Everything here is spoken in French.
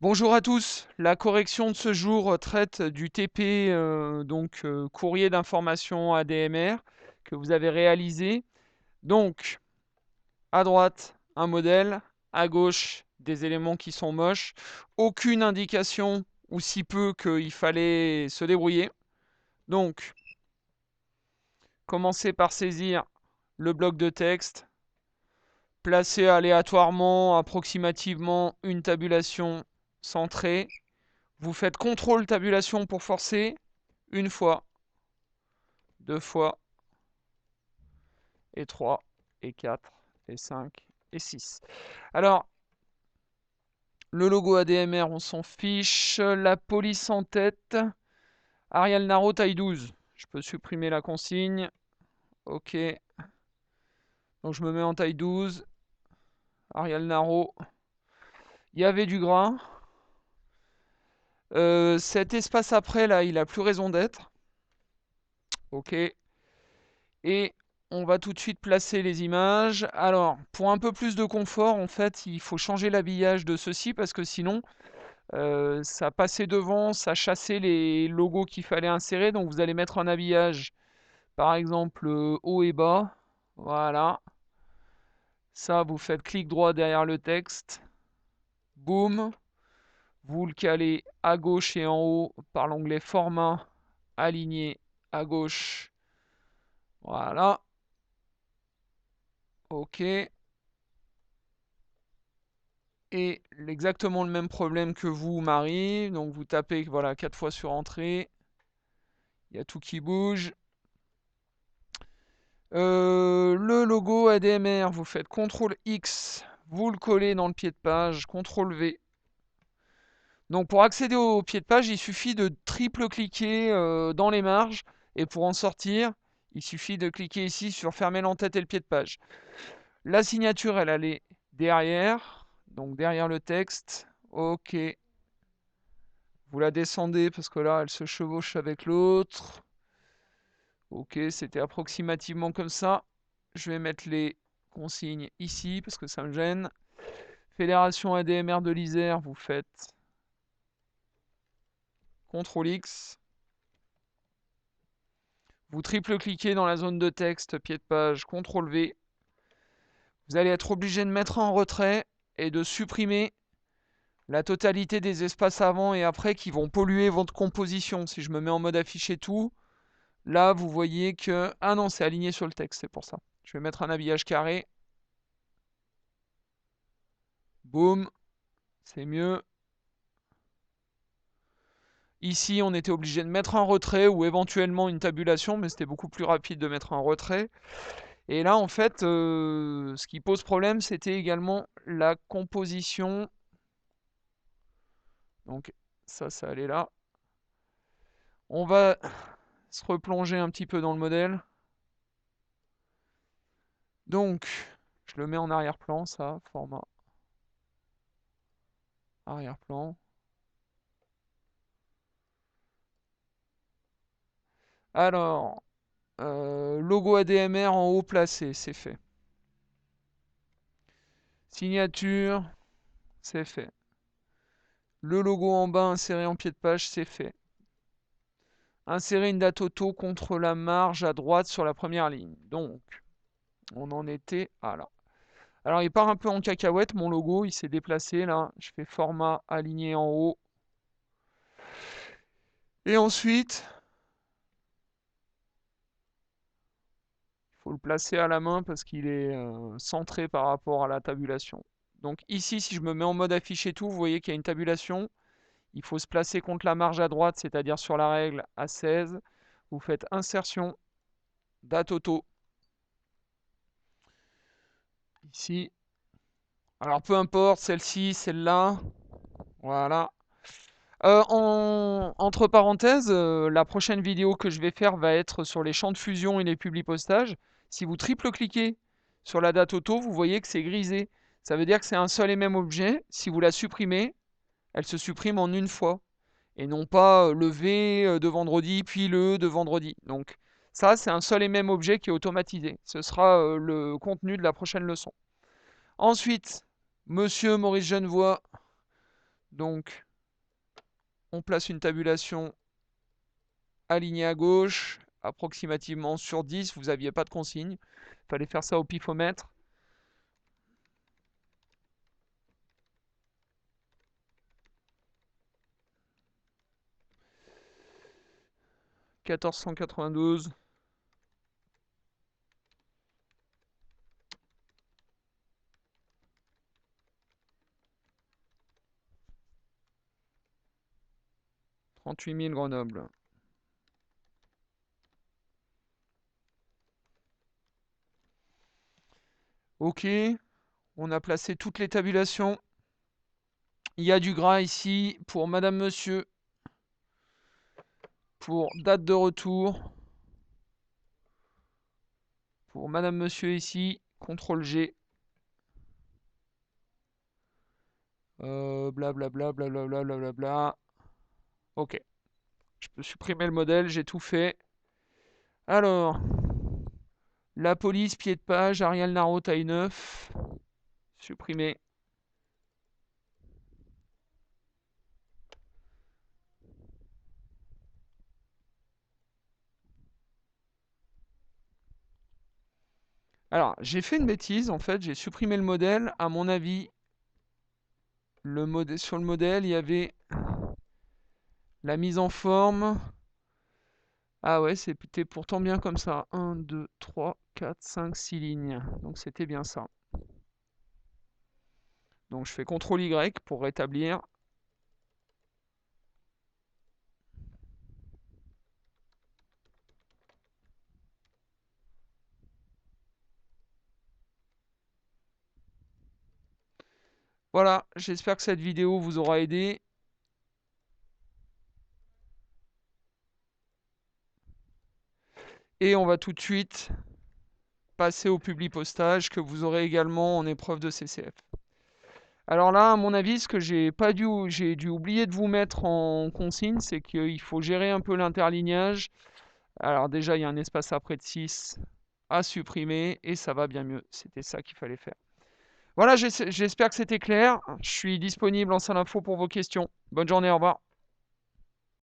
Bonjour à tous. La correction de ce jour traite du TP, courrier d'information ADMR, que vous avez réalisé. Donc, à droite, un modèle, à gauche, des éléments qui sont moches, aucune indication, ou si peu qu'il fallait se débrouiller. Donc, commencez par saisir le bloc de texte, placer aléatoirement, approximativement, une tabulation centrée. Vous faites contrôle tabulation pour forcer, une fois, deux fois, et 3, et 4, et 5, et 6. Alors, le logo ADMR, on s'en fiche. La police en tête. Arial Naro taille 12. Je peux supprimer la consigne. Ok. Donc je me mets en taille 12. Arial Naro. Il y avait du gras. Cet espace après, là, il a plus raison d'être. Ok. Et on va tout de suite placer les images. Alors, pour un peu plus de confort, en fait, il faut changer l'habillage de ceci parce que sinon, ça passait devant, ça chassait les logos qu'il fallait insérer. Donc, vous allez mettre un habillage, par exemple, haut et bas. Voilà. Ça, vous faites clic droit derrière le texte. Boum. Vous le calez à gauche et en haut par l'onglet Format, aligné à gauche. Voilà. OK. Et exactement le même problème que vous, Marie. Donc vous tapez voilà 4 fois sur entrée. Il y a tout qui bouge. Le logo ADMR, vous faites CTRL X, vous le collez dans le pied de page, CTRL V. Donc pour accéder au pied de page, il suffit de triple-cliquer dans les marges. Et pour en sortir, il suffit de cliquer ici sur fermer l'entête et le pied de page. La signature, elle est derrière. Donc derrière le texte. OK. Vous la descendez parce que là, elle se chevauche avec l'autre. Ok, c'était approximativement comme ça. Je vais mettre les consignes ici parce que ça me gêne. Fédération ADMR de l'Isère, vous faites CTRL X. Vous triple-cliquez dans la zone de texte, pied de page, CTRL V. Vous allez être obligé de mettre en retrait et de supprimer la totalité des espaces avant et après qui vont polluer votre composition. Si je me mets en mode afficher tout, là, vous voyez que... Ah non, c'est aligné sur le texte, c'est pour ça. Je vais mettre un habillage carré. Boum, c'est mieux. Ici, on était obligé de mettre un retrait ou éventuellement une tabulation, mais c'était beaucoup plus rapide de mettre un retrait. Et là, en fait, ce qui pose problème, c'était également la composition. Donc ça allait là. On va se replonger un petit peu dans le modèle. Donc, je le mets en arrière-plan, ça, format arrière-plan. Alors, logo ADMR en haut placé, c'est fait. Signature, c'est fait. Le logo en bas inséré en pied de page, c'est fait. Insérer une date auto contre la marge à droite sur la première ligne. Donc, on en était à là. Alors, il part un peu en cacahuète, mon logo, il s'est déplacé là. Je fais format aligné en haut. Et ensuite, il faut le placer à la main parce qu'il est centré par rapport à la tabulation. Donc ici, si je me mets en mode afficher tout, vous voyez qu'il y a une tabulation. Il faut se placer contre la marge à droite, c'est-à-dire sur la règle à 16. Vous faites insertion, date auto. Ici. Alors peu importe, celle-ci, celle-là. Voilà. Entre parenthèses, la prochaine vidéo que je vais faire va être sur les champs de fusion et les publipostages. Si vous triple-cliquez sur la date auto, vous voyez que c'est grisé. Ça veut dire que c'est un seul et même objet. Si vous la supprimez, elle se supprime en une fois. Et non pas le V de vendredi, puis le E de vendredi. Donc ça, c'est un seul et même objet qui est automatisé. Ce sera le contenu de la prochaine leçon. Ensuite, Monsieur Maurice Genevoix, Donc, on place une tabulation alignée à gauche, approximativement sur 10. Vous n'aviez pas de consigne. Il fallait faire ça au pifomètre. « 1492. « 38 000 Grenoble. » Ok, on a placé toutes les tabulations. Il y a du gras ici pour Madame Monsieur. Pour date de retour. Pour Madame Monsieur ici. CTRL G. Blablabla, blablabla, blablabla. Ok. Je peux supprimer le modèle, j'ai tout fait. Alors, la police, pied de page, Arial Naro, taille 9. Supprimer. Alors, j'ai fait une bêtise, en fait, j'ai supprimé le modèle. À mon avis, sur le modèle, il y avait la mise en forme. Ah ouais, c'était pourtant bien comme ça. 1, 2, 3, 4, 5, 6 lignes. Donc c'était bien ça. Donc je fais CTRL Y pour rétablir. Voilà, j'espère que cette vidéo vous aura aidé. Et on va tout de suite passer au publipostage que vous aurez également en épreuve de CCF. Alors là, à mon avis, ce que j'ai dû oublier de vous mettre en consigne, c'est qu'il faut gérer un peu l'interlignage. Alors déjà, il y a un espace après de 6 à supprimer et ça va bien mieux. C'était ça qu'il fallait faire. Voilà, j'espère que c'était clair. Je suis disponible en salle info pour vos questions. Bonne journée, au revoir.